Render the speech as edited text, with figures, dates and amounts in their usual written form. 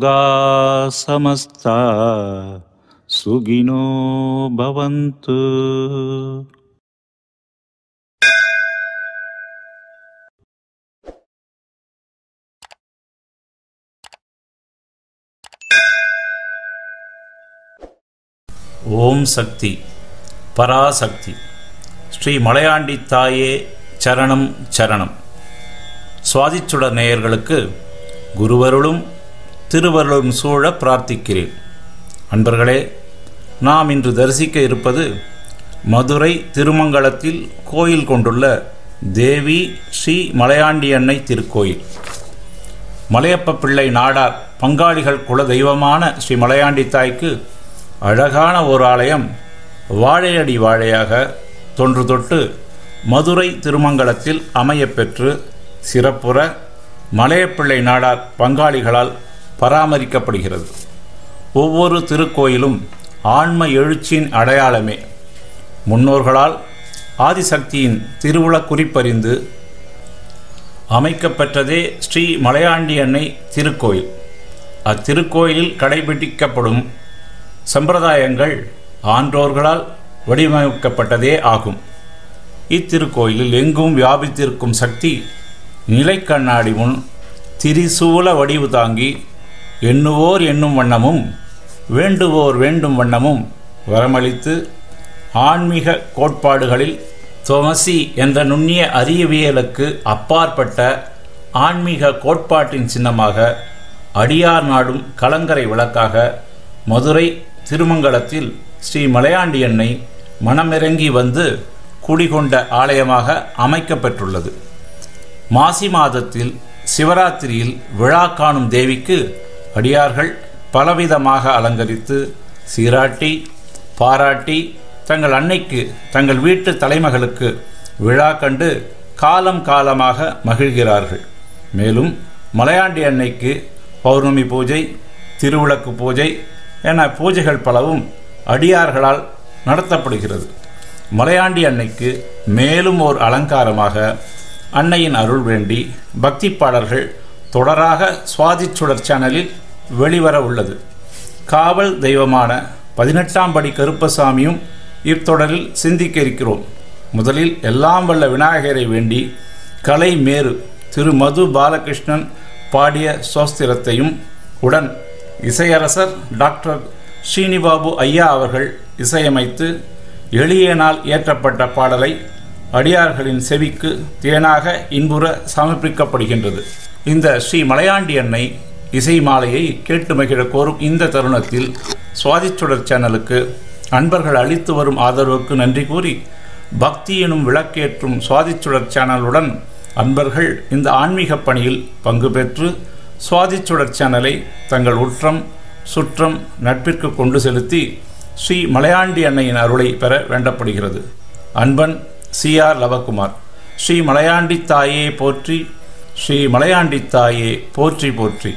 லோகா சமஸ்தா சுகினோ பவந்து. ஓம் சக்தி பராசக்தி ஸ்ரீ மலையாண்டி தாயே சரணம் சரணம். சுவாதிச்சுடர் நேயர்களுக்கு குருவருளும் திருவருளும் சூழ பிரார்த்திக்கிறேன். அன்பர்களே, நாம் இன்று தரிசிக்க இருப்பது மதுரை திருமங்கலத்தில் கோயில் கொண்டுள்ள தேவி ஸ்ரீ மலையாண்டி அன்னை திருக்கோயில். மலையப்ப பிள்ளை நாடார் பங்காளிகள் குல தெய்வமான ஸ்ரீ மலையாண்டி தாய்க்கு அழகான ஒரு ஆலயம் வாழையடி வாழையாக தொன்று தொட்டு மதுரை திருமங்கலத்தில் அமையப்பெற்று சிறப்புற மலையப்பிள்ளை நாடார் பங்காளிகளால் பராமரிக்கப்படுகிறது. ஒவ்வொரு திருக்கோயிலும் ஆன்ம எழுச்சியின் அடையாளமே. முன்னோர்களால் ஆதிசக்தியின் திருவுள குறிப்பறிந்து அமைக்கப்பெற்றதே ஸ்ரீ மலையாண்டி அன்னை திருக்கோயில். அத்திருக்கோயிலில் கடைபிடிக்கப்படும் சம்பிரதாயங்கள் ஆன்றோர்களால் வடிவமைக்கப்பட்டதே ஆகும். இத்திருக்கோயிலில் எங்கும் வியாபித்திருக்கும் சக்தி நிலைக்கண்ணாடி முன் திரிசூல வடிவு தாங்கி எண்ணுவோர் எண்ணும் வண்ணமும் வேண்டுவோர் வேண்டும் வண்ணமும் வரமளித்து ஆன்மீக கோட்பாடுகளில் தொமசி என்ற நுண்ணிய அறிவியலுக்கு அப்பாற்பட்ட ஆன்மீக கோட்பாட்டின் சின்னமாக அடியார் நாடும் கலங்கரை விளக்காக மதுரை திருமங்கலத்தில் ஸ்ரீ மலையாண்டி அன்னை மனமிறங்கி வந்து குடிகொண்ட ஆலயமாக அமைக்கப்பெற்றுள்ளது. மாசி மாதத்தில் சிவராத்திரியில் விழா காணும் தேவிக்கு அடியார்கள் பலவிதமாக அலங்கரித்து சீராட்டி பாராட்டி தங்கள் அன்னைக்கு தங்கள் வீட்டு தலைமகளுக்கு விழா கண்டு காலம் காலமாக மகிழ்கிறார்கள். மேலும் மலையாண்டி அன்னைக்கு பௌர்ணமி பூஜை, திருவிளக்கு பூஜை என பூஜைகள் பலவும் அடியார்களால் நடத்தப்படுகிறது. மலையாண்டி அன்னைக்கு மேலும் ஓர் அலங்காரமாக அன்னையின் அருள் வேண்டி பக்தி பாடல்கள் தொடராக சுவாதிச்சுடர் சேனலில் வெளிவர உள்ளது. காவல் தெய்வமான 18ஆம் படி கருப்பசாமியும் இத்தொடரில் சிந்திக்க இருக்கிறோம். முதலில் எல்லாம் வல்ல விநாயகரை வேண்டி கலை மேரு திரு மது பாலகிருஷ்ணன் பாடிய சோஸ்திரத்தையும் உடன் இசையரசர் டாக்டர் ஸ்ரீனிபாபு ஐயா அவர்கள் இசையமைத்து எளிய நாள் இயற்றப்பட்ட பாடலை அடியார்களின் செவிக்கு தேனாக இன்புற சமர்ப்பிக்கப்படுகின்றது. இந்த ஸ்ரீ மலையாண்டி அன்னை இசை மாலையை கேட்டு மகிழ கோரும் இந்த தருணத்தில் சுவாதிச்சுடர் சேனலுக்கு அன்பர்கள் அளித்து வரும் ஆதரவுக்கு நன்றி கூறி பக்தி எனும் விளக்கேற்றும் சுவாதிச்சுடர் சேனலுடன் அன்பர்கள் இந்த ஆன்மீக பணியில் பங்கு பெற்று சுவாதிச்சுடர் சேனலை தங்கள் உற்றம் சுற்றம் நட்பிற்கு கொண்டு செலுத்தி ஸ்ரீ மலையாண்டி அன்னையின் அருளை பெற வேண்டப்படுகிறது. அன்பன் CR லவகுமார். ஸ்ரீ மலையாண்டி தாயே போற்றி, ஸ்ரீ மலையாண்டி தாயே போற்றி போற்றி.